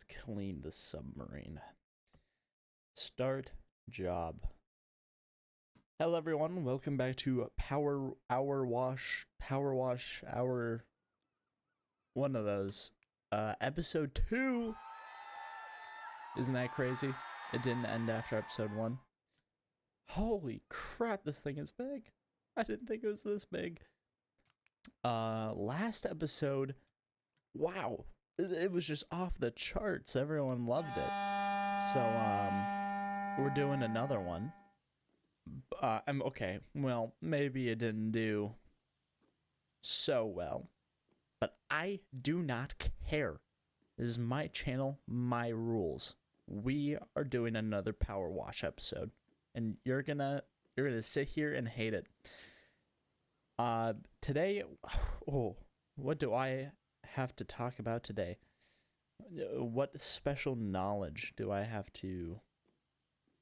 Let's clean the submarine. Start job. Hello everyone, welcome back to Power Wash, one of those. Episode 2. Isn't that crazy? It didn't end after episode 1. Holy crap, this thing is big. I didn't think it was this big. Last episode, wow, it was just off the charts. Everyone loved it. So, we're doing another one. I'm okay. Well, maybe it didn't do so well, but I do not care. This is my channel, my rules. We are doing another Power Wash episode, and you're gonna sit here and hate it. Today, what do I have to talk about today? What special knowledge do I have to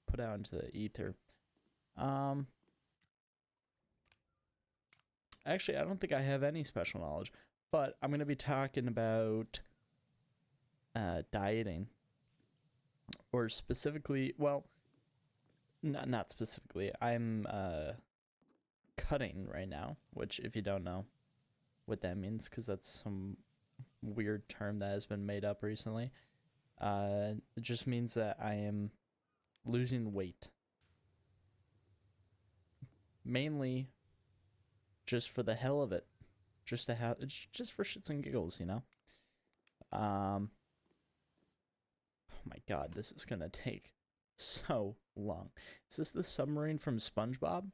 put out into the ether? Actually, I don't think I have any special knowledge, but I'm going to be talking about dieting, or specifically, well, not specifically. I'm cutting right now, which if you don't know what that means, because that's some weird term that has been made up recently, it just means that I am losing weight. Mainly just for the hell of it. Just to have, just for shits and giggles, you know? Oh my god, this is gonna take so long. Is this the submarine from SpongeBob?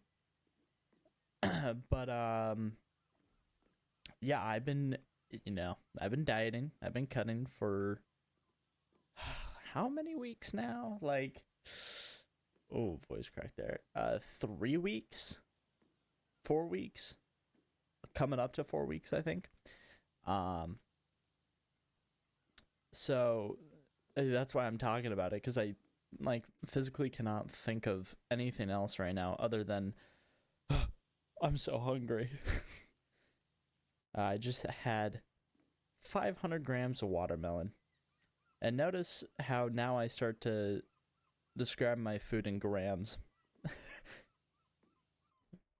But, yeah, I've been dieting. I've been cutting for how many weeks now? Like, oh, voice crack there. 3 weeks? 4 weeks? Coming up to 4 weeks, I think. So that's why I'm talking about it, because I physically cannot think of anything else right now other than I'm so hungry. I just had 500 grams of watermelon, and notice how now I start to describe my food in grams.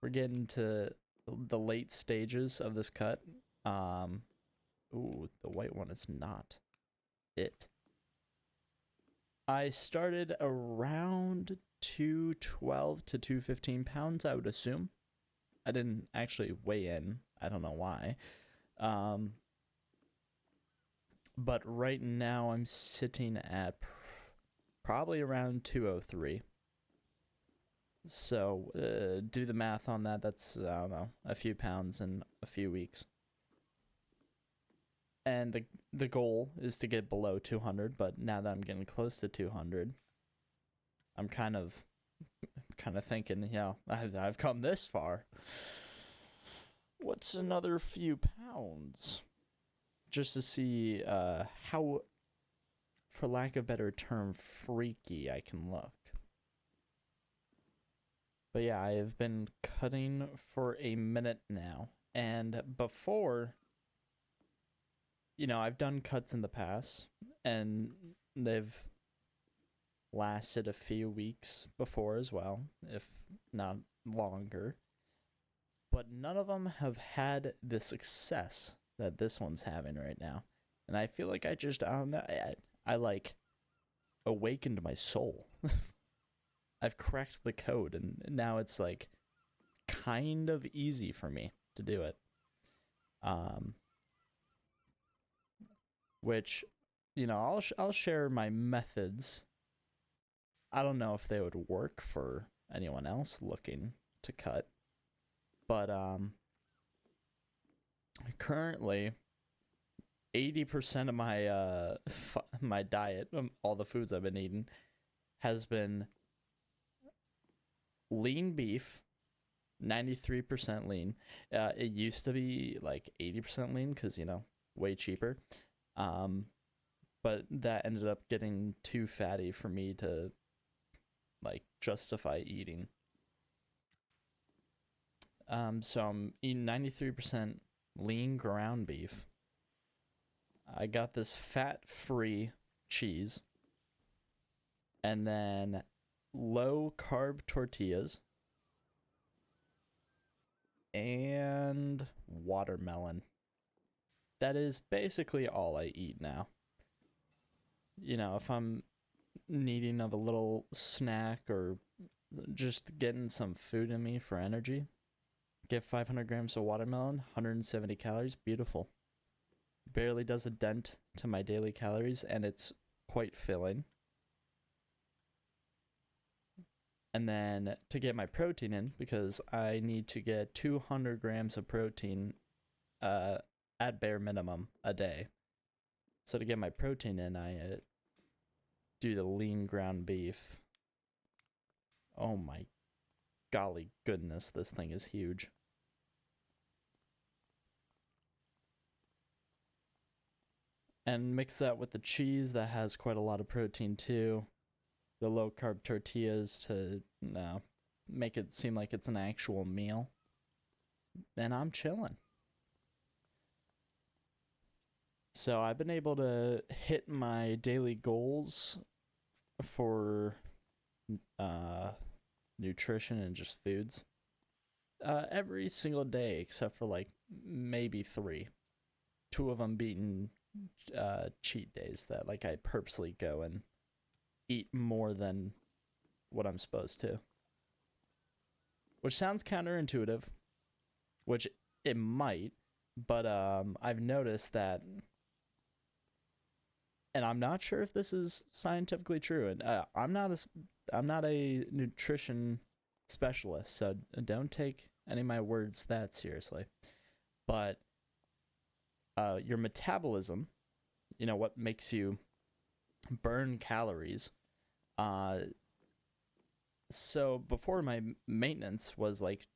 We're getting to the late stages of this cut. Ooh, the white one is not it. I started around 212 to 215 pounds, I would assume. I didn't actually weigh in. I don't know why. But right now I'm sitting at probably around 203. So, do the math on that. That's, I don't know, a few pounds in a few weeks. And the goal is to get below 200, but now that I'm getting close to 200, I'm kind of thinking, yeah, I've come this far. What's another few pounds? Just to see how, for lack of a better term, freaky I can look. But yeah, I have been cutting for a minute now. And before, you know, I've done cuts in the past, and they've lasted a few weeks before as well, if not longer. But none of them have had the success that this one's having right now. And I feel like I don't know, I like awakened my soul. I've cracked the code, and now it's like kind of easy for me to do it. Which, you know, I'll share my methods. I don't know if they would work for anyone else looking to cut, but currently 80% of my my diet, all the foods I've been eating, has been lean beef, 93% lean. It used to be like 80% lean because, you know, way cheaper. But that ended up getting too fatty for me to like justify eating. So I'm eating 93% lean ground beef. I got this fat-free cheese, and then low carb tortillas, and watermelon. That is basically all I eat now. You know, if I'm needing of a little snack or just getting some food in me for energy, get 500 grams of watermelon, 170 calories, beautiful. Barely does a dent to my daily calories, and it's quite filling. And then to get my protein in, because I need to get 200 grams of protein at bare minimum a day. So to get my protein in, I do the lean ground beef. Oh my golly goodness, this thing is huge. And mix that with the cheese that has quite a lot of protein too. The low carb tortillas to make it seem like it's an actual meal. And I'm chilling. So I've been able to hit my daily goals for nutrition and just foods every single day except for like maybe 3. 2 of them being cheat days that like I purposely go and eat more than what I'm supposed to. Which sounds counterintuitive, which it might, but I've noticed that, and I'm not sure if this is scientifically true, and I'm not a nutrition specialist, so don't take any of my words that seriously. But your metabolism, you know, what makes you burn calories. So before, my maintenance was like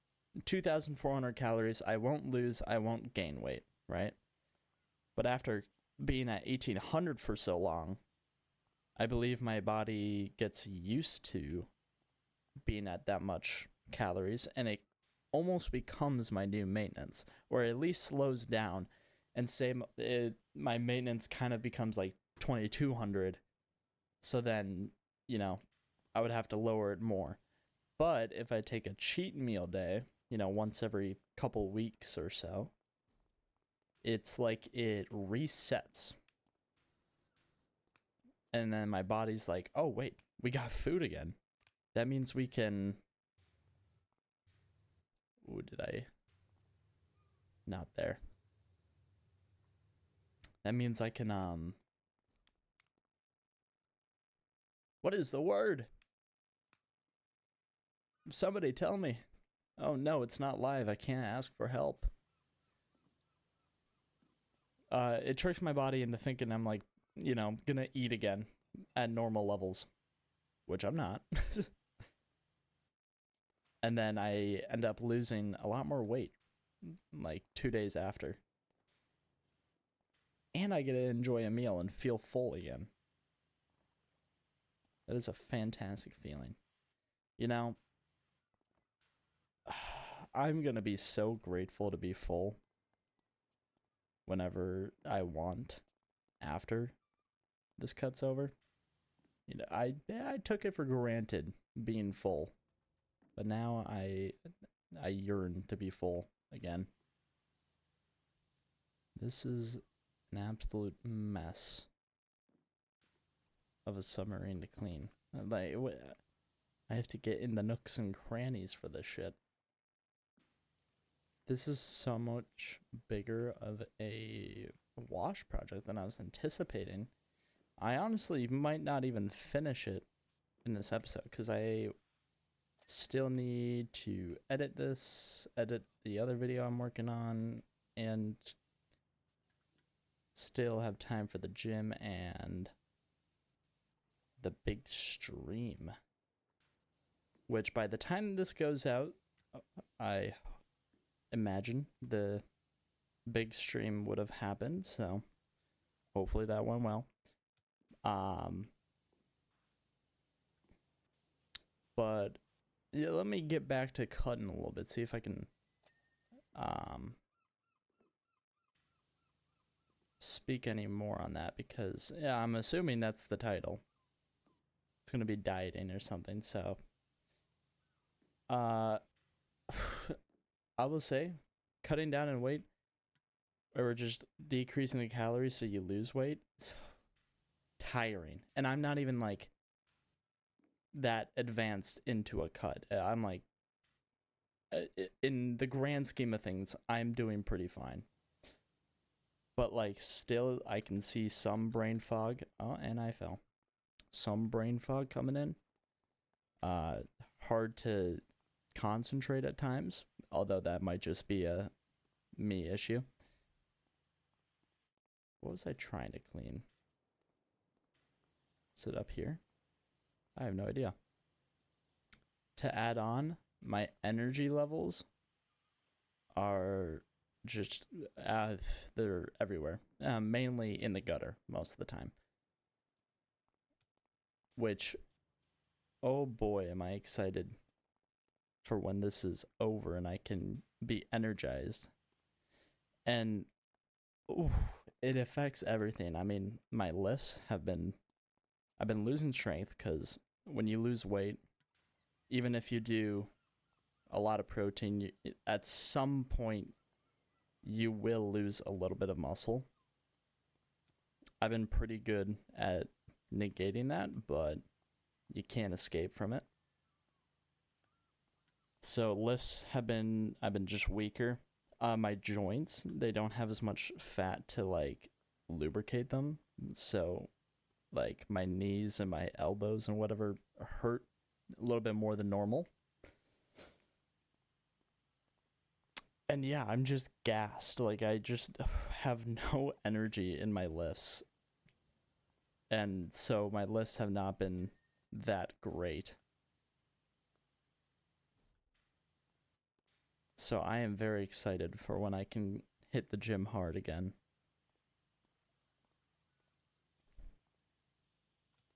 2,400 calories. I won't lose, I won't gain weight, right? But after being at 1,800 for so long, I believe my body gets used to being at that much calories, and it almost becomes my new maintenance, or at least slows down, and say my maintenance kind of becomes like 2,200. So then, you know, I would have to lower it more. But if I take a cheat meal day, you know, once every couple weeks or so, it's like it resets. And then my body's like, oh, wait, we got food again. That means we can... Ooh, did I... Not there. That means I can, What is the word? Somebody tell me. Oh no, it's not live. I can't ask for help. It tricks my body into thinking I'm like, you know, gonna eat again at normal levels, which I'm not. And then I end up losing a lot more weight, like 2 days after. And I get to enjoy a meal and feel full again. That is a fantastic feeling. You know, I'm gonna be so grateful to be full whenever I want after this cut's over. You know, I took it for granted being full, but now I yearn to be full again. This is an absolute mess of a submarine to clean. Like, I have to get in the nooks and crannies for this shit. This is so much bigger of a wash project than I was anticipating. I honestly might not even finish it in this episode because I still need to edit this, edit the other video I'm working on, and still have time for the gym and the big stream. Which by the time this goes out, I imagine the big stream would have happened, so hopefully that went well. But yeah, let me get back to cutting a little bit, see if I can speak any more on that because yeah, I'm assuming that's the title. It's gonna be dieting or something. So, I will say, cutting down in weight or just decreasing the calories so you lose weight, tiring. And I'm not even like that advanced into a cut. I'm like, in the grand scheme of things, I'm doing pretty fine. But like, still, I can see some brain fog. Oh, and I fell. Some brain fog coming in. Hard to concentrate at times, although that might just be a me issue. What was I trying to clean? Is it up here? I have no idea. To add on, my energy levels are just, they're everywhere. Mainly in the gutter most of the time. Which, oh boy, am I excited for when this is over and I can be energized. And ooh, it affects everything. I mean, my lifts I've been losing strength because when you lose weight, even if you do a lot of protein, at some point you will lose a little bit of muscle. I've been pretty good at negating that, but you can't escape from it. So lifts I've been just weaker. My joints, they don't have as much fat to like lubricate them. So like my knees and my elbows and whatever hurt a little bit more than normal. And yeah, I'm just gassed. Like I just have no energy in my lifts. And so my lifts have not been that great. So I am very excited for when I can hit the gym hard again.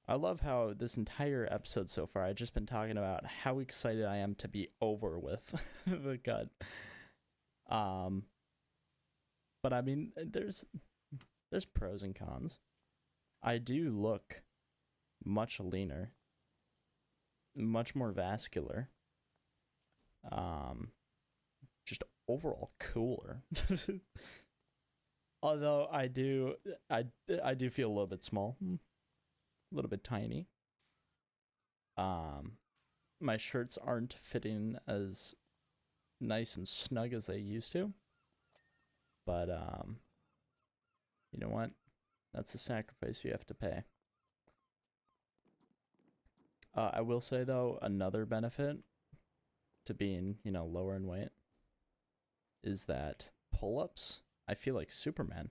I love how this entire episode so far, I've just been talking about how excited I am to be over with the cut. But I mean, there's pros and cons. I do look much leaner, much more vascular. Just overall cooler. Although I do feel a little bit small, a little bit tiny. My shirts aren't fitting as nice and snug as they used to. But you know what? That's a sacrifice you have to pay. I will say though, another benefit to being, lower in weight is that pull-ups, I feel like Superman.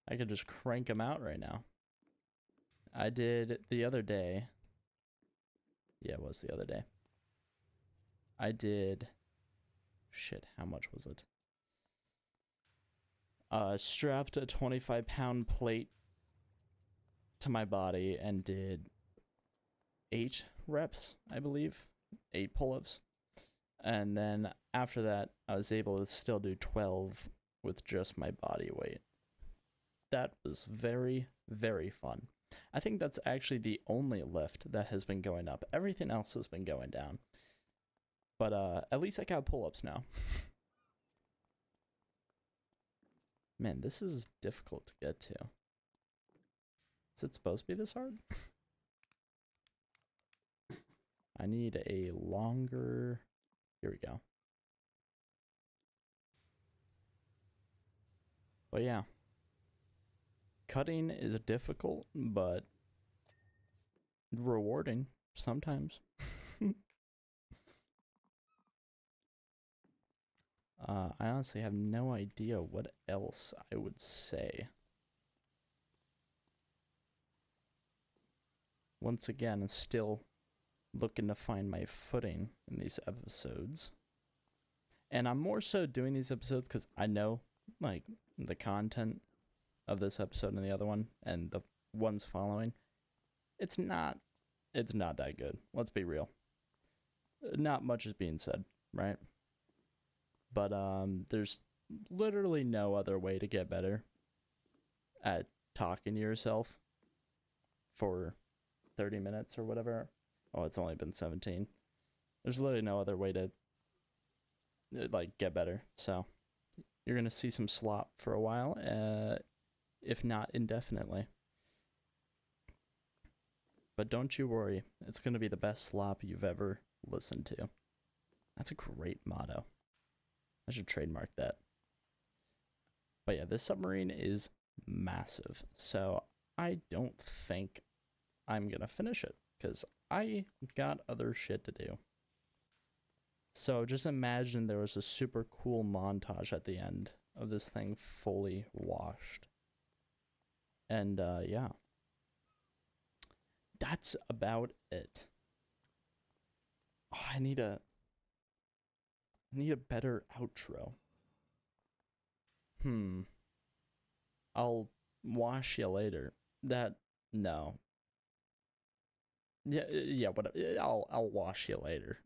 I could just crank them out right now. I did the other day. Yeah, it was the other day. I did, shit, how much was it? Strapped a 25-pound plate to my body and did 8 reps, I believe. 8 pull-ups. And then after that, I was able to still do 12 with just my body weight. That was very, very fun. I think that's actually the only lift that has been going up. Everything else has been going down. But at least I got pull-ups now. Man, this is difficult to get to. Is it supposed to be this hard? I need a longer... Here we go. But yeah. Cutting is difficult, but rewarding sometimes. I honestly have no idea what else I would say. Once again, I'm still looking to find my footing in these episodes. And I'm more so doing these episodes because I know, like, the content of this episode and the other one and the ones following, it's not that good. Let's be real. Not much is being said, right? But there's literally no other way to get better at talking to yourself for 30 minutes or whatever. Oh, it's only been 17. There's literally no other way to like get better. So you're gonna see some slop for a while, if not indefinitely. But don't you worry, it's gonna be the best slop you've ever listened to. That's a great motto. I should trademark that. But yeah, this submarine is massive, so I don't think I'm gonna finish it because I got other shit to do. So just imagine there was a super cool montage at the end of this thing fully washed. And yeah, that's about it. Oh, I need a better outro. I'll wash you later. That no. Yeah, whatever. I'll wash you later.